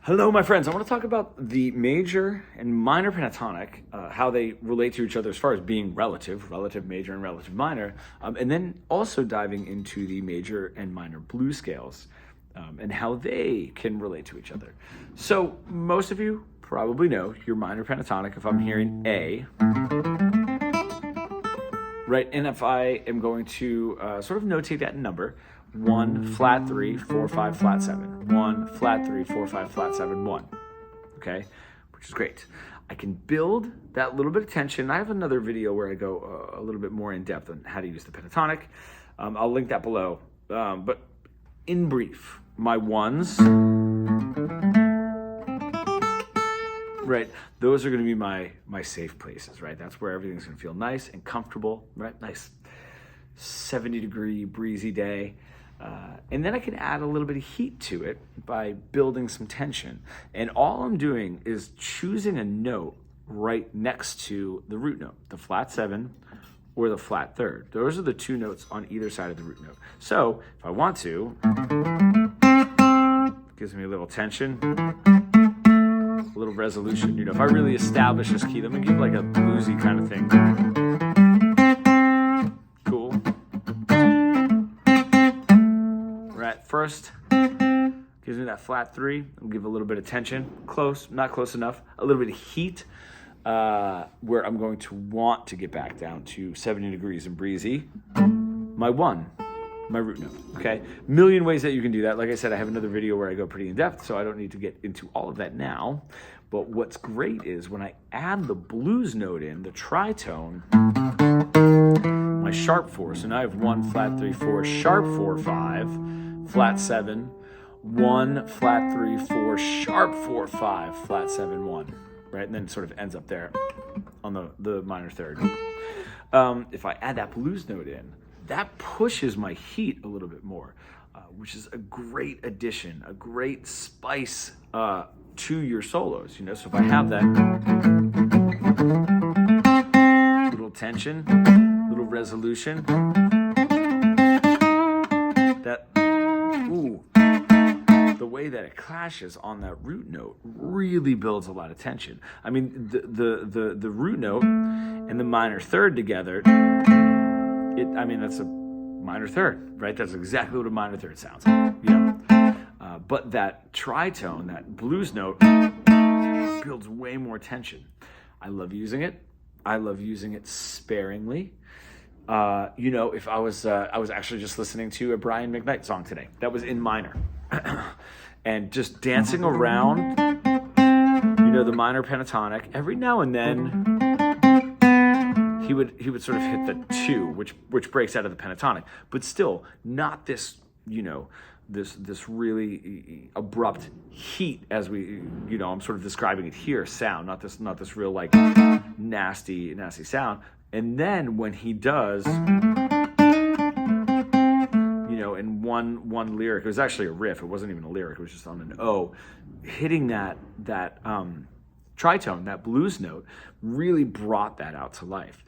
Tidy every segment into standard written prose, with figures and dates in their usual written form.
Hello, my friends. I want to talk about the major and minor pentatonic, how they relate to each other as far as being relative major and relative minor, and then also diving into the major and minor blues scales and how they can relate to each other. So most of you probably know your minor pentatonic if I'm hearing A, right? And if I am going to sort of notate that number, 1, flat 3, 4, 5, flat 7. 1, flat 3, 4, 5, flat 7, 1. Okay, which is great. I can build that little bit of tension. I have another video where I go a little bit more in depth on how to use the pentatonic. I'll link that below. But in brief, my ones, right? Those are going to be my safe places, right? That's where everything's going to feel nice and comfortable, right? Nice 70-degree breezy day. And then I can add a little bit of heat to it by building some tension. And all I'm doing is choosing a note right next to the root note, the flat 7 or the flat 3rd. Those are the two notes on either side of the root note. So if I want to, gives me a little tension, a little resolution. You know, if I really establish this key, let me give like a bluesy kind of thing. First, gives me that flat 3. I'll give a little bit of tension. Close, not close enough. A little bit of heat, where I'm going to want to get back down to 70 degrees and breezy. My 1, my root note, okay? Million ways that you can do that. Like I said, I have another video where I go pretty in depth, so I don't need to get into all of that now. But what's great is when I add the blues note in, the tritone, my sharp 4. So now I have 1, flat 3, 4, sharp 4, 5, flat 7, 1, flat 3, 4, sharp 4, 5, flat 7, 1, right? And then it sort of ends up there on the minor 3rd. If I add that blues note in, that pushes my heat a little bit more, which is a great addition, a great spice to your solos, you know? So if I have that little tension, little resolution, the way that it clashes on that root note really builds a lot of tension. I mean, the root note and the minor 3rd together, that's a minor 3rd, right? That's exactly what a minor 3rd sounds like, you know? But that tritone, that blues note, builds way more tension. I love using it. I love using it sparingly. You know, if I was actually just listening to a Brian McKnight song today that was in minor, and just dancing around, you know, the minor pentatonic. Every now and then, he would sort of hit the 2, which breaks out of the pentatonic, but still not this, you know, this really abrupt heat as we, you know, I'm sort of describing it here, sound, not this real like nasty sound. And then when he does, you know, in one lyric, it was actually a riff. It wasn't even a lyric. It was just on an O, hitting that tritone, that blues note, really brought that out to life.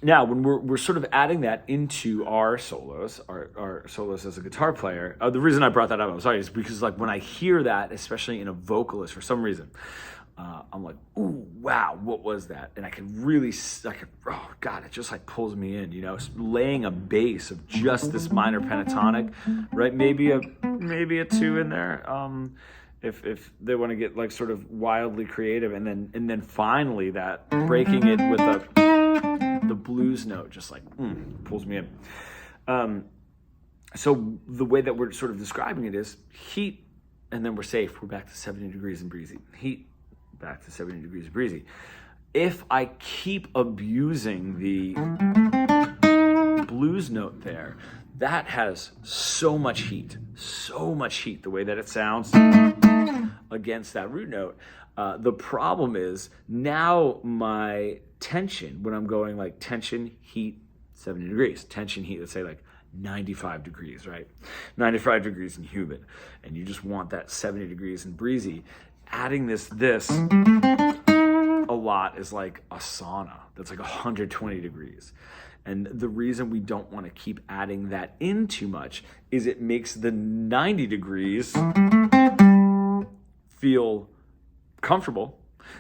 Now, when we're sort of adding that into our solos, our solos as a guitar player, the reason I brought that up, I'm sorry, is because like when I hear that, especially in a vocalist, for some reason, I'm like, ooh, wow, what was that? And I can really, oh God, it just like pulls me in, you know, laying a base of just this minor pentatonic, right? Maybe a 2 in there, if they want to get like sort of wildly creative, and then finally that breaking it with the blues note, just like pulls me in. So the way that we're sort of describing it is heat, and then we're safe. We're back to 70 degrees and breezy. Heat, back to 70 degrees breezy. If I keep abusing the blues note there, that has so much heat, the way that it sounds against that root note. The problem is now my tension, when I'm going like tension, heat, 70 degrees, tension, heat, let's say like 95 degrees, right? 95 degrees and humid, and you just want that 70 degrees and breezy. Adding this a lot is like a sauna that's like 120 degrees. And the reason we don't want to keep adding that in too much is it makes the 90 degrees feel comfortable,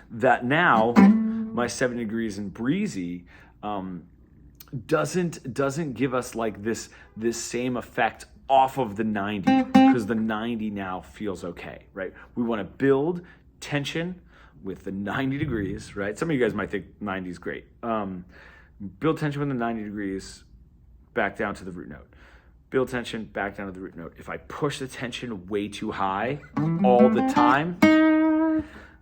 that now my 70 degrees and breezy doesn't give us like this same effect off of the 90, because the 90 now feels okay, right? We want to build tension with the 90 degrees, right? Some of you guys might think 90 is great. Build tension with the 90 degrees, back down to the root note. Build tension, back down to the root note. If I push the tension way too high all the time,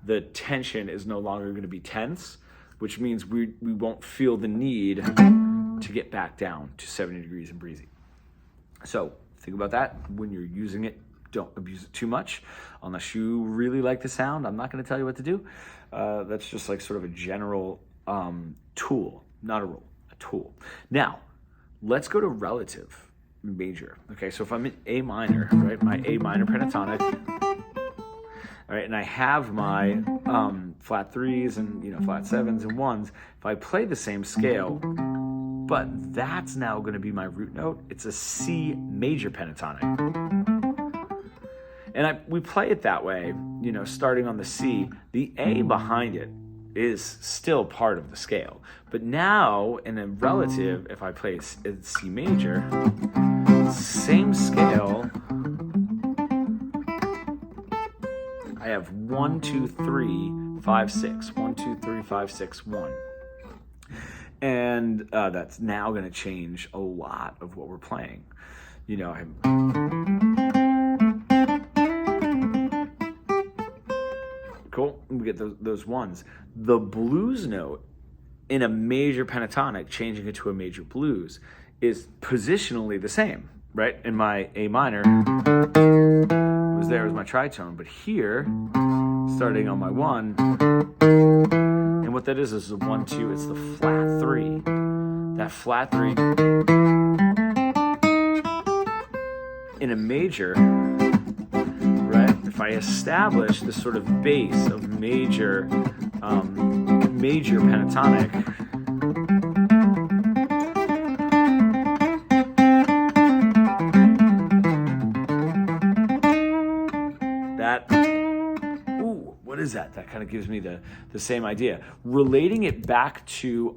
the tension is no longer going to be tense, which means we won't feel the need to get back down to 70 degrees and breezy. So think about that when you're using it. Don't abuse it too much unless you really like the sound. I'm not going to tell you what to do. That's just like sort of a general tool, not a rule, a tool. Now, let's go to relative major. Okay, so if I'm in A minor, right, my A minor pentatonic, all right, and I have my flat threes and flat sevens and ones. If I play the same scale, but that's now going to be my root note. It's a C major pentatonic, and we play it that way. Starting on the C, the A behind it is still part of the scale. But now in a relative, if I play C major, same scale, I have 1, 2, 3, 5, 6. 1, 2, 3, 5, 6, 1. And that's now going to change a lot of what we're playing. Cool, we get those ones. The blues note in a major pentatonic, changing it to a major blues, is positionally the same, right? In my A minor, it was there as my tritone, but here, starting on my 1, and what that is the 1, 2, it's the flat 3. That flat 3 in a major, right? If I establish this sort of base of major pentatonic, what is that? That kind of gives me the same idea. Relating it back to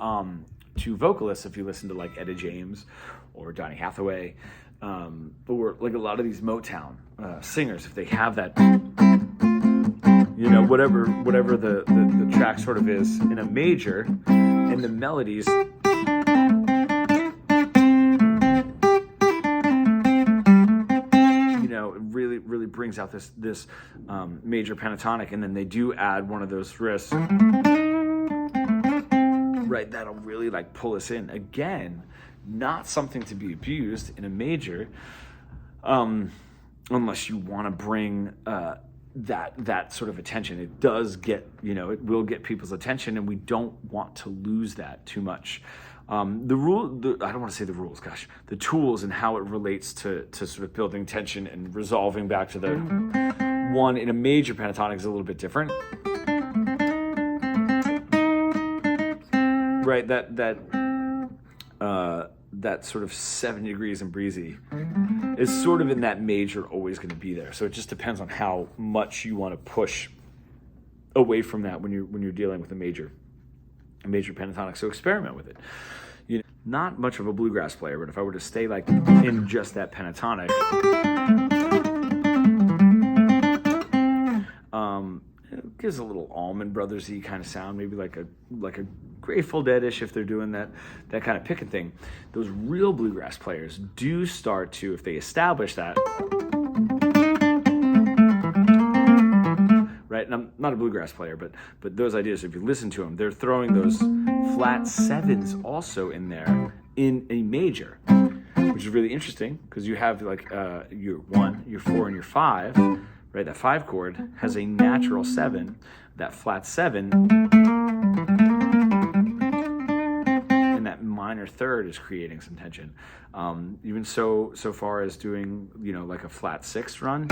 vocalists, if you listen to like Etta James or Donny Hathaway, or like a lot of these Motown singers, if they have that, whatever the track sort of is in a major, and the melodies really brings out this major pentatonic, and then they do add one of those riffs, right? That'll really like pull us in. Again, not something to be abused in a major, unless you want to bring that sort of attention. It does get, it will get people's attention, and we don't want to lose that too much. I don't want to say the rules, the tools and how it relates to sort of building tension and resolving back to the one in a major pentatonic is a little bit different. Right, that sort of 70 degrees and breezy is sort of in that major, always going to be there. So it just depends on how much you want to push away from that when you're dealing with a major pentatonic. So experiment with it. Not much of a bluegrass player, but if I were to stay like in just that pentatonic, it gives a little Allman Brothers-y kind of sound, maybe like a Grateful Dead-ish if they're doing that kind of picking thing. Those real bluegrass players do start to, if they establish that, right? And I'm not a bluegrass player, but those ideas, if you listen to them, they're throwing those flat sevens also in there in a major, which is really interesting because you have like your 1, your 4, and your 5, right? That 5 chord has a natural 7. That flat 7 and that minor third is creating some tension. Even so far as doing, like a flat 6 run,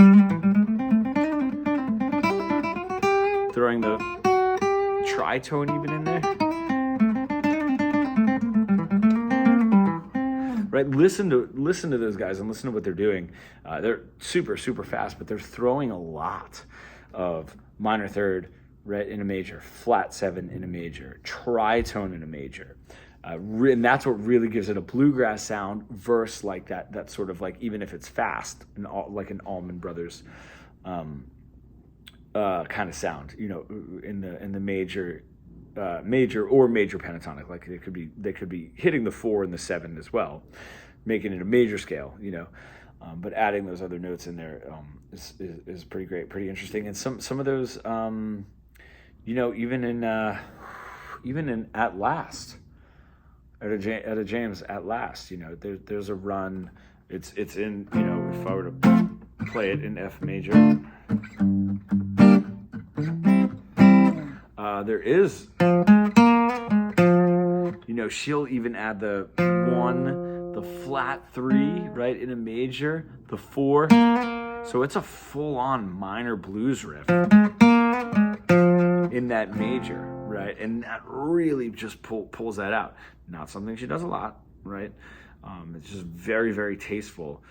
throwing the tritone even in there. Right, listen to those guys and listen to what they're doing. They're super, super fast, but they're throwing a lot. of minor third, right, in a major, flat 7 in a major, tritone in a major. And that's what really gives it a bluegrass sound versus like that sort of like, even if it's fast, like an Allman Brothers kind of sound, you know, in the major or major pentatonic. Like they could be hitting the 4 and the 7 as well, making it a major scale, you know. But adding those other notes in there is pretty great, pretty interesting. And some of those, you know, even in At Last, Etta James At Last, you know, there's a run. It's in, you know, if I were to play it in F major, there is, you know, she'll even add the 1, the flat 3, right, in a major, the 4. So it's a full-on minor blues riff in that major, right? And that really just pulls that out. Not something she does a lot, right? It's just very, very tasteful.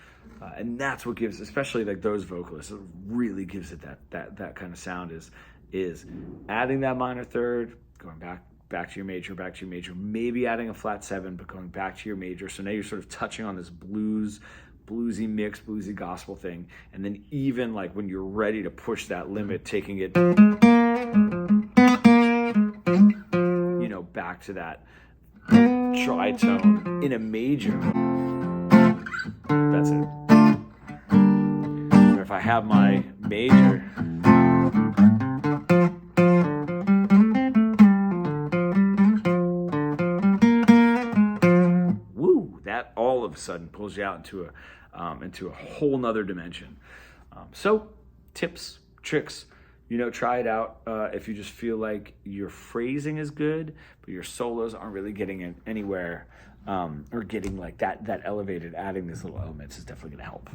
And that's what gives, especially like those vocalists, it really gives it that kind of sound is adding that minor third, going back to your major, maybe adding a flat 7, but going back to your major. So now you're sort of touching on this bluesy mix, bluesy gospel thing. And then even like when you're ready to push that limit, taking it, you know, back to that tritone in a major. That's it. Or if I have my major, that all of a sudden pulls you out into a whole nother dimension. So tips, tricks, you know, try it out. If you just feel like your phrasing is good, but your solos aren't really getting anywhere, or getting like that elevated, adding these little elements is definitely going to help.